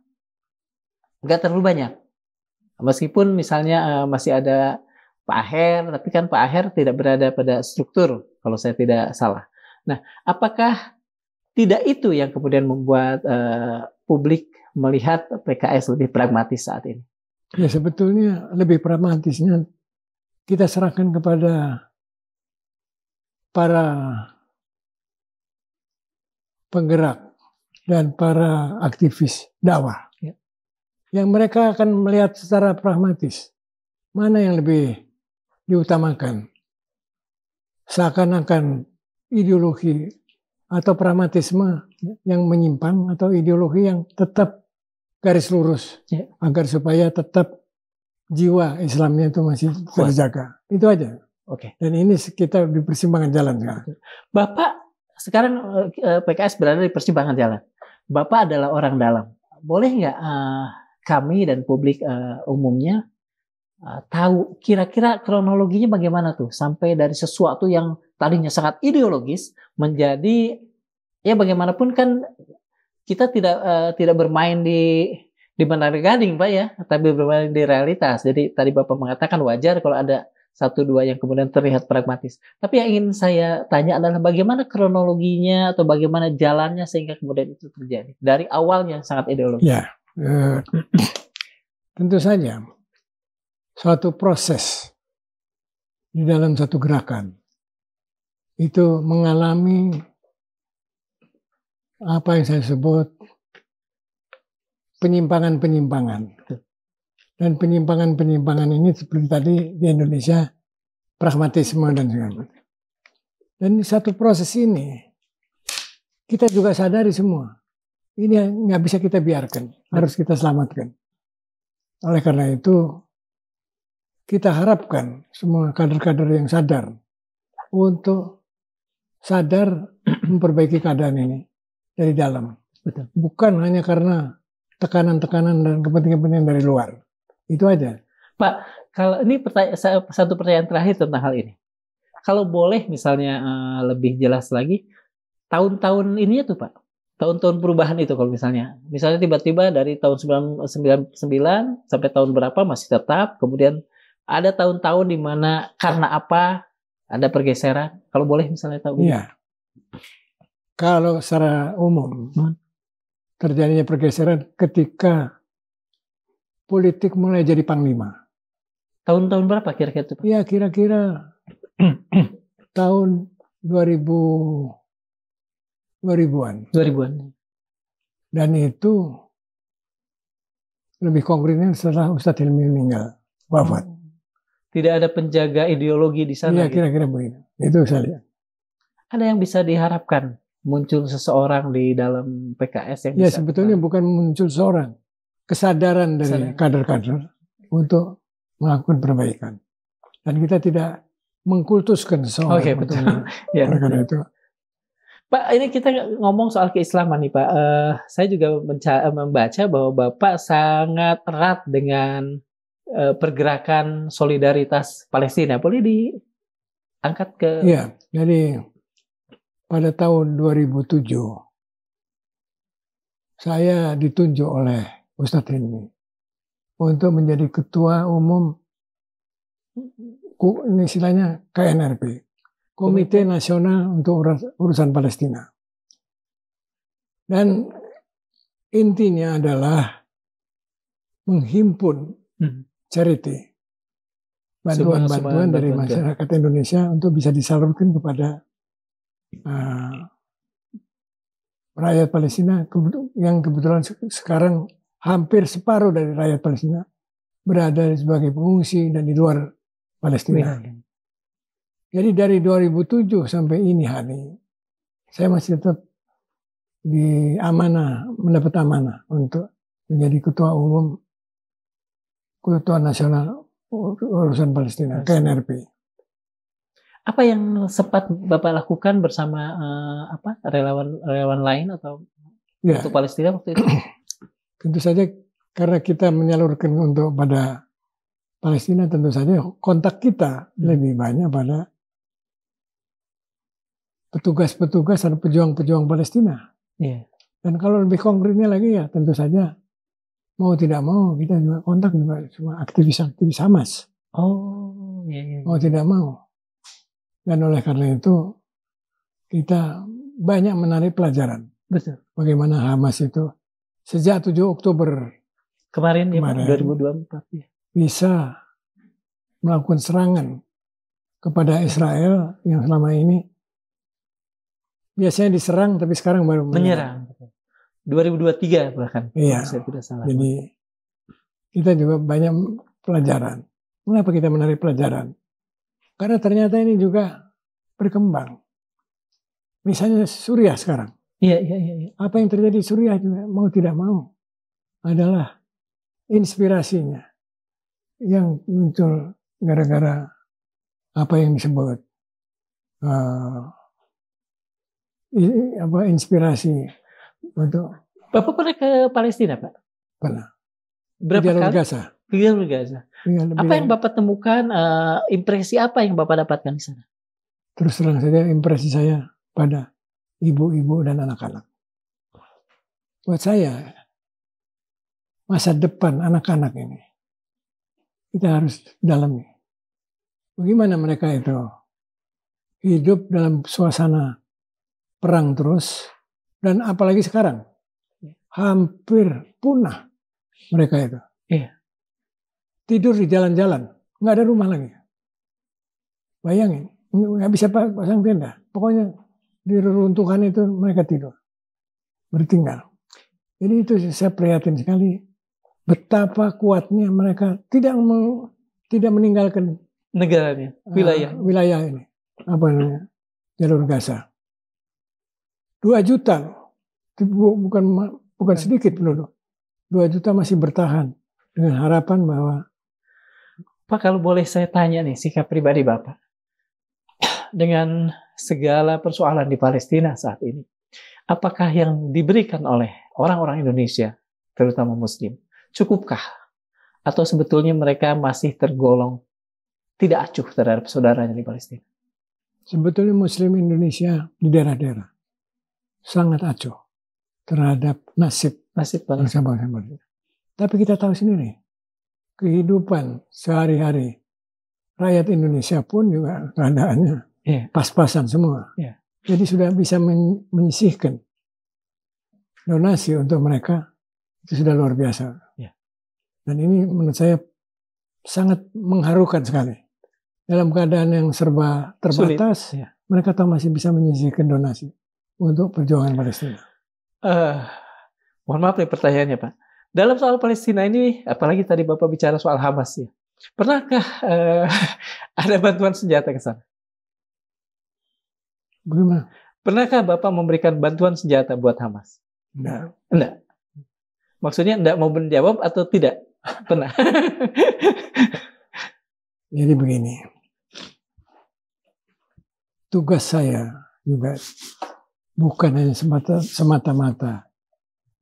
nggak terlalu banyak. Meskipun misalnya masih ada Pak Aher, tapi kan Pak Aher tidak berada pada struktur kalau saya tidak salah. Nah, apakah tidak itu yang kemudian membuat publik melihat PKS lebih pragmatis saat ini? Ya sebetulnya lebih pragmatisnya kita serahkan kepada para penggerak dan para aktivis dakwah. Ya. Yang mereka akan melihat secara pragmatis mana yang lebih diutamakan. Seakan-akan ideologi atau pragmatisme yang menyimpang atau ideologi yang tetap garis lurus agar supaya tetap jiwa Islamnya itu masih terjaga. Itu aja. Oke. Dan ini kita di persimpangan jalan sekarang. Bapak sekarang PKS berada di persimpangan jalan. Bapak adalah orang dalam. Boleh nggak kami dan publik umumnya tahu kira-kira kronologinya bagaimana tuh sampai dari sesuatu yang tadinya sangat ideologis menjadi ya bagaimanapun kan kita tidak bermain di Menara Gading Pak ya, tapi bermain di realitas. Jadi tadi Bapak mengatakan wajar kalau ada 1-2 yang kemudian terlihat pragmatis. Tapi yang ingin saya tanya adalah bagaimana kronologinya atau bagaimana jalannya sehingga kemudian itu terjadi dari awalnya sangat ideologis. Ya, tentu saja suatu proses di dalam satu gerakan itu mengalami apa yang saya sebut penyimpangan-penyimpangan. Dan penyimpangan-penyimpangan ini seperti tadi di Indonesia pragmatisme dan segala. Dan satu proses ini kita juga sadari semua. Ini nggak bisa kita biarkan, harus kita selamatkan. Oleh karena itu kita harapkan semua kader-kader yang sadar untuk sadar memperbaiki keadaan ini dari dalam. Betul. Bukan hanya karena tekanan-tekanan dan kepentingan-kepentingan dari luar. Itu aja. Pak, kalau ini satu pertanyaan terakhir tentang hal ini. Kalau boleh misalnya lebih jelas lagi, tahun-tahun ini tuh Pak, tahun-tahun perubahan itu kalau misalnya tiba-tiba dari tahun 1999 sampai tahun berapa masih tetap, kemudian ada tahun-tahun di mana karena apa ada pergeseran. Kalau boleh misalnya tahu. Iya. Kalau secara umum terjadinya pergeseran ketika politik mulai jadi panglima. Tahun-tahun berapa kira-kira itu Pak? Ya kira-kira tahun 2000-an. 2000-an. Dan itu lebih konkretnya setelah Ustadz Hilmi meninggal, wafat. Tidak ada penjaga ideologi di sana. Iya, kira-kira begitu. Itu saya lihat. Ada yang bisa diharapkan muncul seseorang di dalam PKS yang ya bisa sebetulnya bukan muncul seorang, kesadaran dari kader-kader untuk melakukan perbaikan. Dan kita tidak mengkultuskan seseorang. Oke, betul. Ya, karena itu. Pak, ini kita ngomong soal keislaman nih Pak. Saya juga membaca bahwa Bapak sangat erat dengan pergerakan solidaritas Palestina. Boleh diangkat ke... Iya, jadi pada tahun 2007 saya ditunjuk oleh Ustadz Hilmi untuk menjadi ketua umum ini istilahnya KNRP, Komite Nasional untuk Urusan Palestina. Dan intinya adalah menghimpun charity, bantuan-bantuan dari masyarakat Indonesia untuk bisa disalurkan kepada rakyat Palestina yang kebetulan sekarang hampir separuh dari rakyat Palestina berada sebagai pengungsi dan di luar Palestina. Jadi dari 2007 sampai ini hari, saya masih tetap mendapat amanah untuk menjadi ketua umum Ketua Nasional Urusan Palestina, KNRP. Apa yang sempat Bapak lakukan bersama relawan lain atau untuk Palestina waktu itu? Tentu saja karena kita menyalurkan untuk pada Palestina, tentu saja kontak kita lebih banyak pada petugas-petugas atau pejuang-pejuang Palestina. Yeah. Dan kalau lebih konkretnya lagi ya tentu saja mau tidak mau kita juga kontak juga semua aktivis-aktivis Hamas. Oh, yeah. Mau tidak mau. Dan oleh karena itu kita banyak menarik pelajaran. Betul. Bagaimana Hamas itu sejak 7 Oktober kemarin 2024 ya, bisa melakukan serangan kepada Israel yang selama ini biasanya diserang tapi sekarang baru menyerang. 2023 bahkan. Iya. Saya tidak salah. Jadi kita juga banyak pelajaran. Mengapa kita menarik pelajaran? Karena ternyata ini juga berkembang. Misalnya Suriah sekarang. Iya. Apa yang terjadi di Suriah juga mau tidak mau adalah inspirasinya yang muncul gara-gara apa yang disebut inspirasi untuk. Bapak pernah ke Palestina Pak? Pernah. Berapa kali? Gaza. Jalur Gaza. Apa yang Bapak temukan? Impresi apa yang Bapak dapatkan di sana? Terus terang saja impresi saya pada ibu-ibu dan anak-anak. Buat saya masa depan anak-anak ini kita harus dalami. Bagaimana mereka itu hidup dalam suasana perang terus, dan apalagi sekarang hampir punah mereka itu. Iya. Tidur di jalan-jalan, nggak ada rumah lagi. Bayangin, nggak bisa pasang tenda. Pokoknya di reruntuhan itu mereka tidur, bertinggal. Jadi itu saya prihatin sekali. Betapa kuatnya mereka tidak meninggalkan negaranya, wilayah ini, apa namanya, jalur Gaza. 2 juta, bukan sedikit penduduk. 2 juta masih bertahan dengan harapan bahwa. Pak, kalau boleh saya tanya nih sikap pribadi Bapak, dengan segala persoalan di Palestina saat ini, apakah yang diberikan oleh orang-orang Indonesia, terutama Muslim, cukupkah? Atau sebetulnya mereka masih tergolong tidak acuh terhadap saudaranya di Palestina? Sebetulnya Muslim Indonesia di daerah-daerah sangat acuh terhadap nasib bangsa-bangsa Palestina. Tapi kita tahu sendiri, kehidupan sehari-hari rakyat Indonesia pun juga keadaannya pas-pasan semua. Jadi sudah bisa menyisihkan donasi untuk mereka, itu sudah luar biasa. Dan ini menurut saya sangat mengharukan sekali. Dalam keadaan yang serba terbatas, mereka tahu masih bisa menyisihkan donasi untuk perjuangan Palestina. Mohon maaf nih pertanyaannya, Pak. Dalam soal Palestina ini, apalagi tadi Bapak bicara soal Hamas ya, pernahkah ada bantuan senjata ke sana? Bagaimana? Pernahkah Bapak memberikan bantuan senjata buat Hamas? Enggak. Maksudnya enggak mau menjawab atau tidak? Pernah. Jadi begini, tugas saya juga bukan hanya semata-mata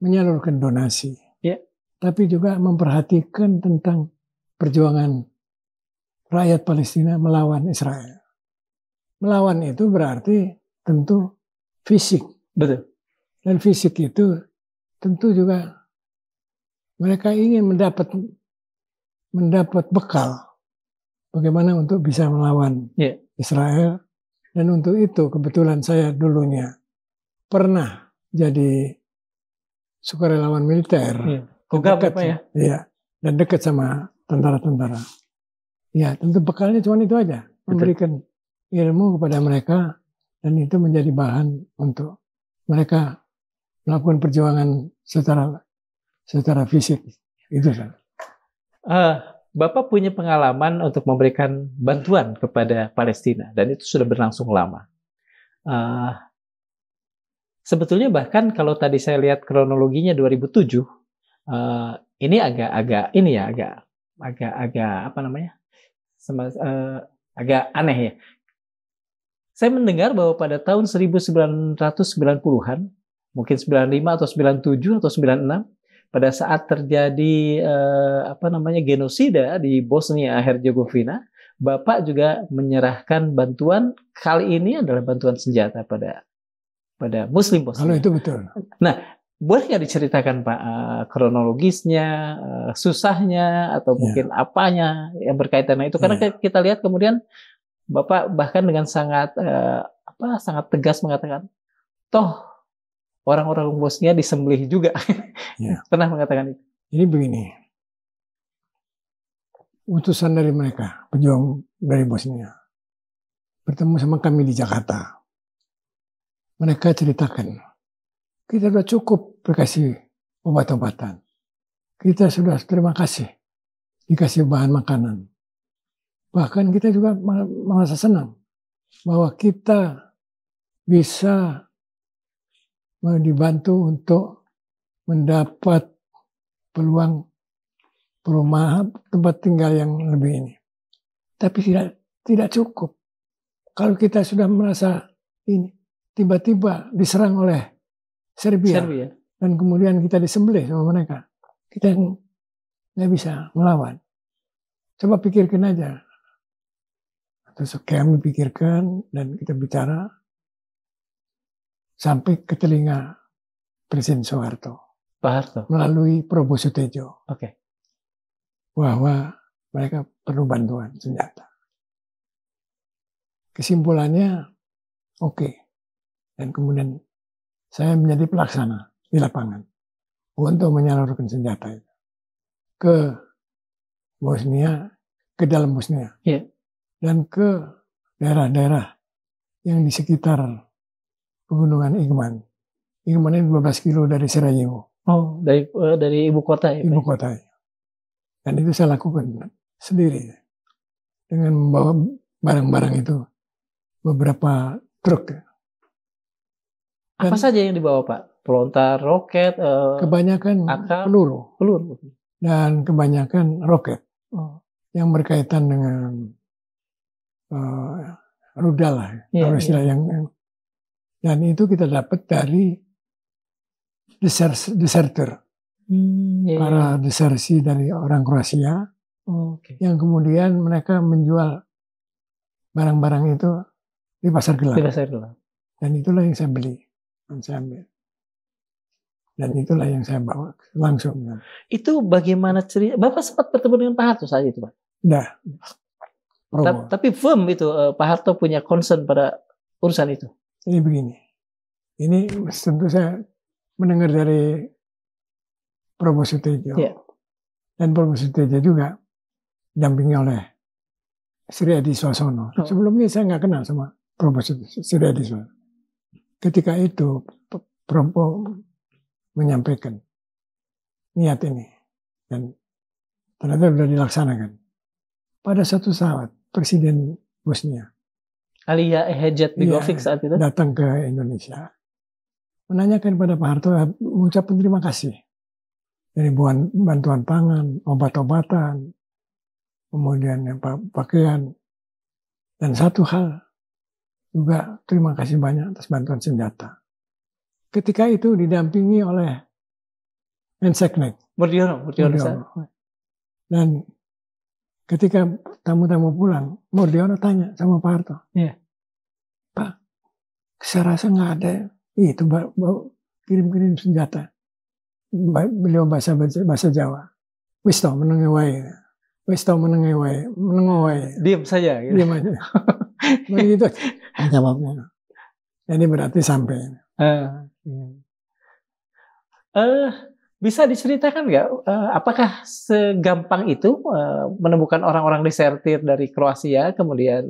menyalurkan donasi, tapi juga memperhatikan tentang perjuangan rakyat Palestina melawan Israel. Melawan itu berarti tentu fisik. Betul. Dan fisik itu tentu juga mereka ingin mendapat bekal bagaimana untuk bisa melawan Israel. Dan untuk itu kebetulan saya dulunya pernah jadi sukarelawan militer. Dekat, ya? Iya, dan dekat sama tentara-tentara. Ya, tentu bekalnya cuma itu aja. Memberikan ilmu kepada mereka dan itu menjadi bahan untuk mereka melakukan perjuangan secara fisik. Itu kan. Bapak punya pengalaman untuk memberikan bantuan kepada Palestina dan itu sudah berlangsung lama. Sebetulnya bahkan kalau tadi saya lihat kronologinya 2007, ini agak apa namanya? Agak aneh ya. Saya mendengar bahwa pada tahun 1990-an, mungkin 95 atau 97 atau 96, pada saat terjadi genosida di Bosnia Herzegovina, Bapak juga menyerahkan bantuan, kali ini adalah bantuan senjata pada Muslim Bosnia. Kalau itu betul. Nah, boleh nggak diceritakan Pak kronologisnya, susahnya, atau mungkin apanya yang berkaitan dengan itu? Karena kita lihat kemudian Bapak bahkan dengan sangat tegas mengatakan, toh orang-orang Bosnia disembelih juga. Pernah mengatakan itu. Jadi begini, utusan dari mereka, pejuang dari Bosnia, bertemu sama kami di Jakarta. Mereka ceritakan, kita sudah cukup dikasih obat-obatan. Kita sudah terima kasih dikasih bahan makanan. Bahkan kita juga merasa senang bahwa kita bisa dibantu untuk mendapat peluang perumahan, tempat tinggal yang lebih ini. Tapi tidak cukup. Kalau kita sudah merasa ini, tiba-tiba diserang oleh Serbia. Dan kemudian kita disembelih sama mereka. Kita nggak bisa melawan. Coba pikirkan aja. Terus kami pikirkan dan kita bicara sampai ke telinga Presiden Soeharto. Pak Harto. Melalui Prabowo Sutejo. Bahwa mereka perlu bantuan senjata. Kesimpulannya oke. Dan kemudian saya menjadi pelaksana di lapangan untuk menyalurkan senjata itu ke Bosnia, ke dalam Bosnia, dan ke daerah-daerah yang di sekitar pegunungan Igman. Igman ini 12 kilo dari Sarajevo. Oh, dari ibu kota ya? Ibu kota. Dan itu saya lakukan sendiri dengan membawa barang-barang itu beberapa truk. Apa saja yang dibawa Pak? Pelontar, roket, kebanyakan peluru. Dan kebanyakan roket yang berkaitan dengan rudal lah, Iya, kalau istilah yang dan itu kita dapat dari deserter, iya, para desersi dari orang Kroasia Oke. yang kemudian mereka menjual barang-barang itu di pasar gelap. Di pasar gelap. Dan itulah yang saya beli, yang saya ambil. Dan itulah yang saya bawa langsung. Itu bagaimana cerita? Bapak sempat bertemu dengan Pak Harto saat itu, Pak? Dah. Probo. Tapi firm itu Pak Harto punya concern pada urusan itu. Ini begini. Ini tentu saya mendengar dari Probo Sutejo. Iya. Dan Probo Sutejo juga didampingi oleh Sri Adi Swasono. Sebelumnya saya nggak kenal sama Probo Sri Adi Swasono. Ketika itu Probo menyampaikan niat ini dan ternyata sudah dilaksanakan. Pada satu saat Presiden Bosnia Alija Ehejat Begovic saat itu datang ke Indonesia, menanyakan pada Pak Harto, mengucapkan terima kasih dari bantuan pangan, obat-obatan, kemudian pakaian, dan satu hal juga terima kasih banyak atas bantuan senjata. Ketika itu didampingi oleh Menseknek Murdiono. Dan ketika tamu-tamu pulang, Murdiono tanya sama Pak Harto, Pak, saya rasa nggak ada itu kirim-kirim senjata. Beliau bahasa Jawa. Wis to menenge wae. Diam saja. Gitu. Diam aja. Begitu jawabnya. Jadi berarti sampai. Bisa diceritakan nggak apakah segampang itu menemukan orang-orang desertir dari Kroasia kemudian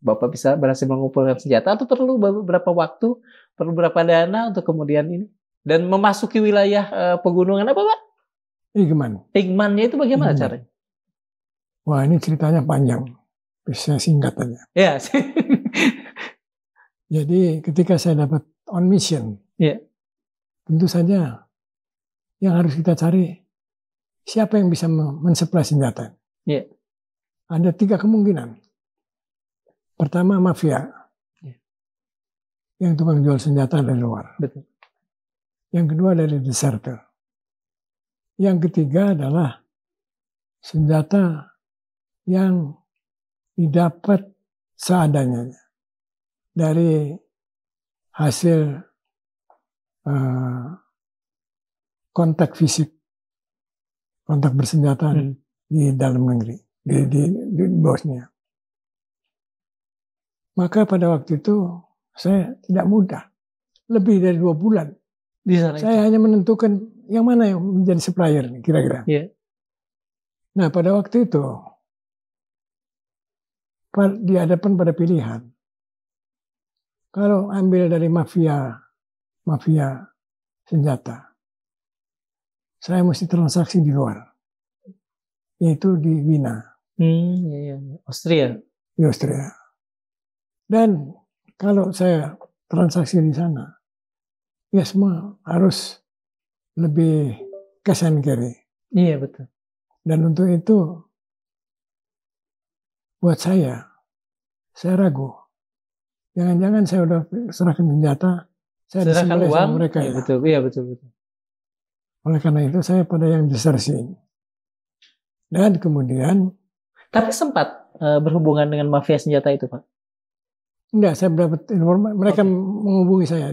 Bapak bisa berhasil mengumpulkan senjata atau perlu beberapa waktu, perlu berapa dana untuk kemudian ini dan memasuki wilayah pegunungan apa Pak? Igmannya itu bagaimana caranya? Wah ini ceritanya panjang, bisa singkat aja. Ya. Jadi ketika saya dapat on mission, tentu saja yang harus kita cari siapa yang bisa mensuplai senjata. Ada 3 kemungkinan. Pertama mafia, yang tukang jual senjata dari luar. Betul. Yang kedua dari deserter. Yang ketiga adalah senjata yang didapat seadanya dari hasil kontak fisik, kontak bersenjata di dalam negeri, di Bosnia. Maka pada waktu itu saya tidak mudah, lebih dari 2 bulan. Di sana saya hanya menentukan yang mana yang menjadi supplier kira-kira. Nah pada waktu itu dihadapkan pada pilihan. Kalau ambil dari mafia senjata, saya mesti transaksi di luar, yaitu di Wina, Austria. Di Austria. Dan kalau saya transaksi di sana, ya semua harus lebih cash and carry. Iya betul. Dan untuk itu, buat saya ragu. Jangan-jangan saya udah serahkan senjata, saya serahkan uang sama mereka. Ya, betul. Iya betul. Oleh karena itu saya pada yang desersi. Dan kemudian. Tapi sempat berhubungan dengan mafia senjata itu Pak? Enggak, saya dapat informasi. Mereka menghubungi saya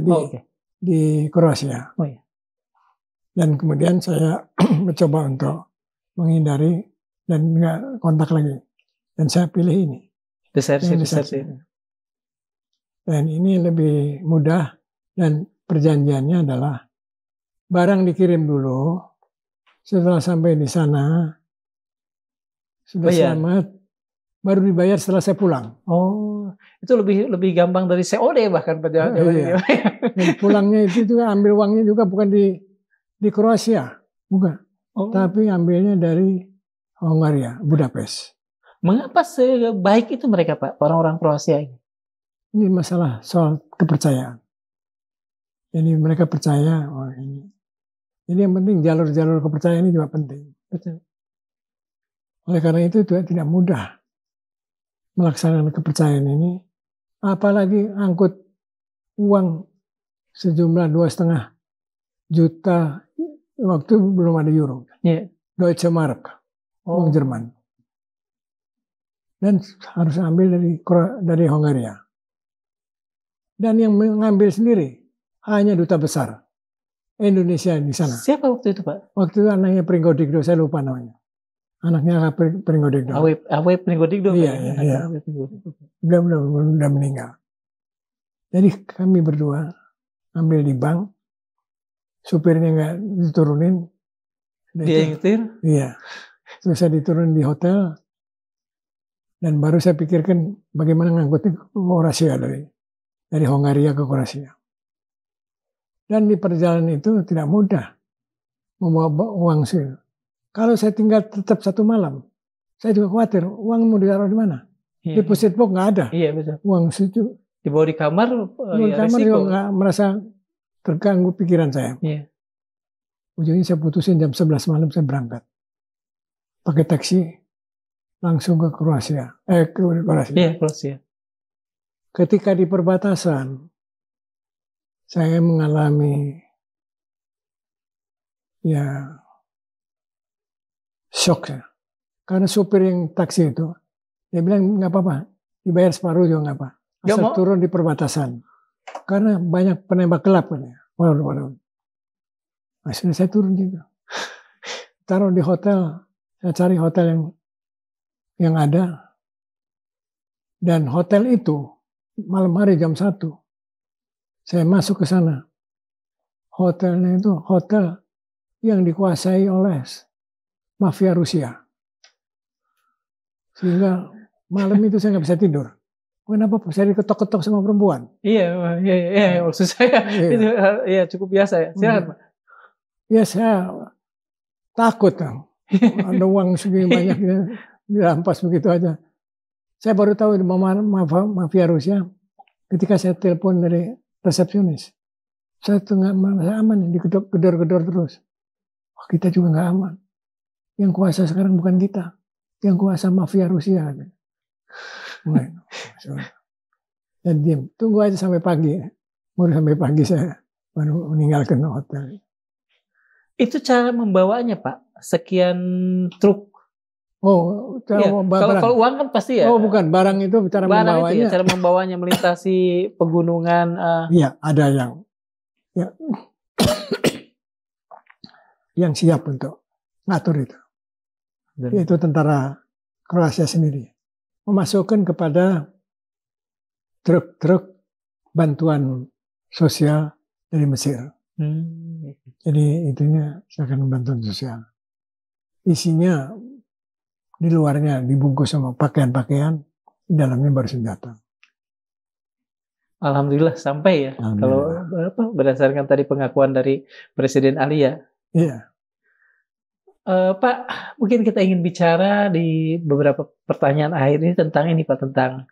di Kroasia. Dan kemudian saya mencoba untuk menghindari dan nggak kontak lagi. Dan saya pilih ini. Desersi. Dan ini lebih mudah dan perjanjiannya adalah barang dikirim dulu. Setelah sampai di sana sudah selamat, baru dibayar setelah saya pulang. Oh, itu lebih gampang dari COD bahkan pada iya. Dan pulangnya itu juga ambil uangnya juga bukan di Kroasia, bukan. Tapi ambilnya dari Hongaria, Budapest. Mengapa sebaik itu mereka Pak, orang-orang Kroasia ini? Ini masalah soal kepercayaan. Jadi mereka percaya, ini. Jadi yang penting jalur-jalur kepercayaan ini juga penting. Betul. Oleh karena itu tidak mudah melaksanakan kepercayaan ini Apalagi angkut uang sejumlah 2,5 juta, waktu belum ada euro. Iya. Deutsche Mark, uang Oh. Jerman. Dan harus ambil dari Hongaria. Dan yang mengambil sendiri hanya duta besar Indonesia di sana. Siapa waktu itu, Pak? Waktu itu anaknya Pringgodigdo, saya lupa namanya. Anaknya Pringgodigdo. Awe Pringgodigdo. Iya, iya. Udah meninggal. Jadi kami berdua ambil di bank, supirnya nggak diturunin. Dia yang nyetir? Iya. Terus saya diturunin di hotel, dan baru saya pikirkan bagaimana ngangkutin ke Kroasia dari Hongaria ke Kroasia. Dan di perjalanan itu tidak mudah membawa uang sih. Kalau saya tinggal tetap 1 malam, saya juga khawatir uang mau ditaruh di mana. Iya. Di deposit box nggak ada. Iya, betul. Uang situ. Dibawa di kamar, Di kamar juga nggak merasa terganggu pikiran saya. Iya. Ujungnya saya putusin jam 11 malam saya berangkat. Pakai taksi langsung ke Kroasia. Ke Kroasia. Iya, Kroasia. Ketika di perbatasan, saya mengalami shock ya. Karena supir yang taksi itu, dia bilang nggak apa-apa, dibayar separuh juga nggak apa. Asal turun di perbatasan. Karena banyak penembak gelap kan ya. Waduh. Akhirnya saya turun juga. Taruh di hotel, saya cari hotel yang ada. Dan hotel itu malam hari jam 1, saya masuk ke sana. Hotelnya itu hotel yang dikuasai oleh mafia Rusia. Sehingga malam itu saya nggak bisa tidur. Kenapa? Saya diketok-ketok sama perempuan. Iya. Maksud saya itu cukup biasa ya. Silakan, Pak. Ya saya takut. Ada uang segini banyak dirampas begitu aja. Saya baru tahu mafia Rusia ketika saya telepon dari resepsionis. Saya tuh nggak merasa aman, digedor-gedor terus. Wah, kita juga nggak aman. Yang kuasa sekarang bukan kita, yang kuasa mafia Rusia. Dan diam, tunggu aja sampai pagi. Baru sampai pagi saya baru meninggalkan hotel. Itu cara membawanya, Pak? Sekian truk. Oh, kalau uang kan pasti ya. Oh, bukan, barang itu cara membawanya. Itu ya, cara membawanya melintasi pegunungan. Iya, ada yang siap untuk ngatur itu. Yaitu tentara Kroasia sendiri. Memasukkan kepada truk-truk bantuan sosial dari Mesir. Jadi itunya akan bantuan sosial. Isinya di luarnya dibungkus sama pakaian-pakaian, di dalamnya baru senjata. Alhamdulillah sampai ya. Kalau berdasarkan tadi pengakuan dari Presiden Ali ya. Iya. Pak, mungkin kita ingin bicara di beberapa pertanyaan akhir ini tentang ini, Pak, tentang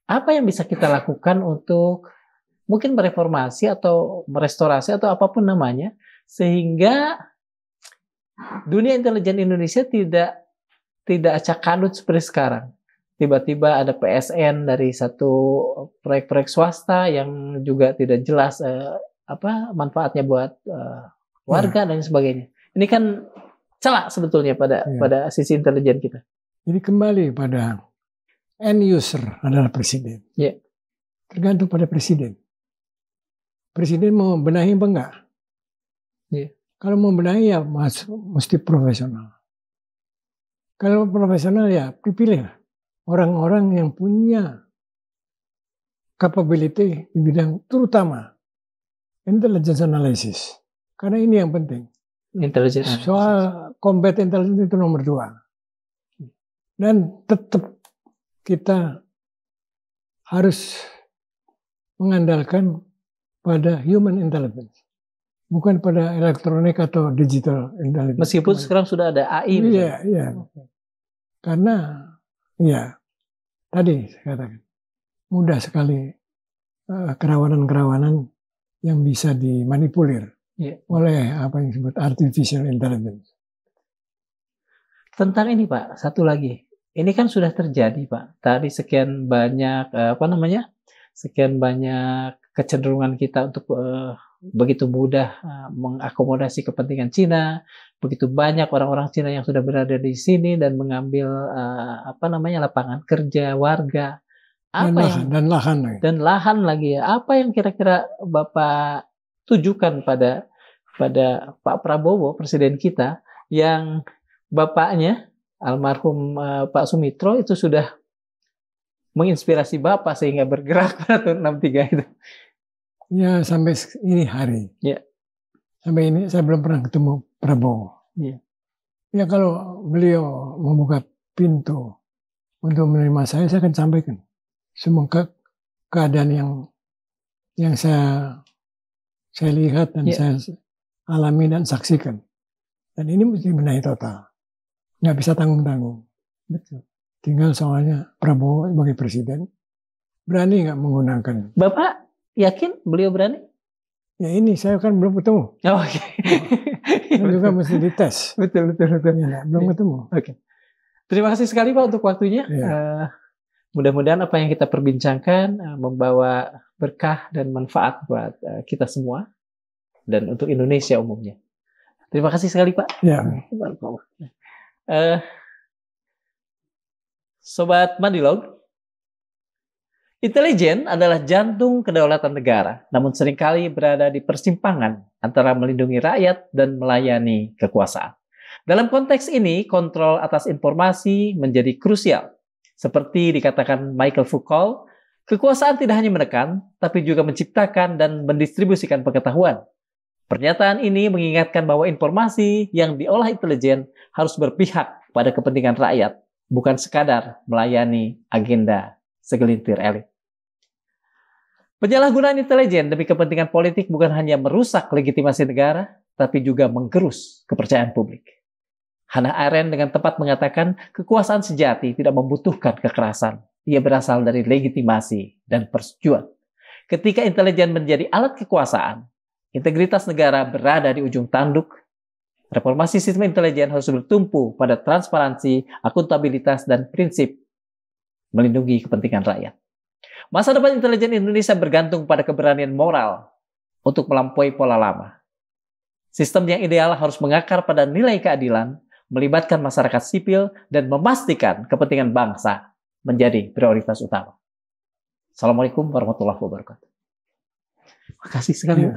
apa yang bisa kita lakukan untuk mungkin mereformasi atau merestorasi atau apapun namanya, sehingga dunia intelijen Indonesia tidak acak kadut seperti sekarang. Tiba-tiba ada PSN dari satu proyek-proyek swasta yang juga tidak jelas manfaatnya buat warga dan sebagainya. Ini kan celak sebetulnya pada sisi intelijen kita. Jadi kembali pada end user adalah presiden. Yeah. Tergantung pada presiden. Presiden mau benahi apa enggak? Yeah. Kalau mau benahi ya mesti profesional. Kalau profesional ya dipilih orang-orang yang punya capability di bidang terutama intelligence analysis. Karena ini yang penting. Soal combat intelligence itu nomor 2. Dan tetap kita harus mengandalkan pada human intelligence. Bukan pada elektronik atau digital intelligence. Meskipun sekarang sudah ada AI. Iya. Karena tadi saya katakan mudah sekali kerawanan-kerawanan yang bisa dimanipulir oleh apa yang disebut artificial intelligence. Tentang ini, Pak, satu lagi. ini kan sudah terjadi, Pak. Tadi sekian banyak sekian banyak kecenderungan kita untuk begitu mudah mengakomodasi kepentingan Cina, begitu banyak orang-orang Cina yang sudah berada di sini dan mengambil lapangan kerja warga. Dan lahan lagi ya. Apa yang kira-kira Bapak tujukan pada Pak Prabowo, presiden kita, yang bapaknya almarhum Pak Sumitro itu sudah menginspirasi Bapak sehingga bergerak pada tahun 63 itu? Ya, sampai ini hari. Ya. Sampai ini saya belum pernah ketemu Prabowo. Ya. Ya, kalau beliau membuka pintu untuk menerima saya akan sampaikan semua keadaan yang saya lihat dan saya alami dan saksikan. Dan ini mesti benahi total. Nggak bisa tanggung-tanggung. Betul. Tinggal soalnya Prabowo sebagai presiden berani nggak menggunakan. Bapak yakin beliau berani? Ya ini saya kan belum ketemu. Oh, oke. Dan juga mesti dites. Betul. Ya, belum ketemu. Oke. Terima kasih sekali Pak untuk waktunya. Ya. Mudah-mudahan apa yang kita perbincangkan membawa berkah dan manfaat buat kita semua dan untuk Indonesia umumnya. Terima kasih sekali Pak. Ya. Sobat Mandilog, intelijen adalah jantung kedaulatan negara, namun seringkali berada di persimpangan antara melindungi rakyat dan melayani kekuasaan. Dalam konteks ini, kontrol atas informasi menjadi krusial. Seperti dikatakan Michael Foucault, kekuasaan tidak hanya menekan, tapi juga menciptakan dan mendistribusikan pengetahuan. Pernyataan ini mengingatkan bahwa informasi yang diolah intelijen harus berpihak pada kepentingan rakyat, bukan sekadar melayani agenda segelintir elit. Penyalahgunaan intelijen demi kepentingan politik bukan hanya merusak legitimasi negara, tapi juga menggerus kepercayaan publik. Hannah Arendt dengan tepat mengatakan, kekuasaan sejati tidak membutuhkan kekerasan. Ia berasal dari legitimasi dan persetujuan. Ketika intelijen menjadi alat kekuasaan, integritas negara berada di ujung tanduk. Reformasi sistem intelijen harus bertumpu pada transparansi, akuntabilitas, dan prinsip melindungi kepentingan rakyat. Masa depan intelijen Indonesia bergantung pada keberanian moral untuk melampaui pola lama. Sistem yang ideal harus mengakar pada nilai keadilan, melibatkan masyarakat sipil, dan memastikan kepentingan bangsa menjadi prioritas utama. Assalamualaikum warahmatullahi wabarakatuh. Terima kasih sekali.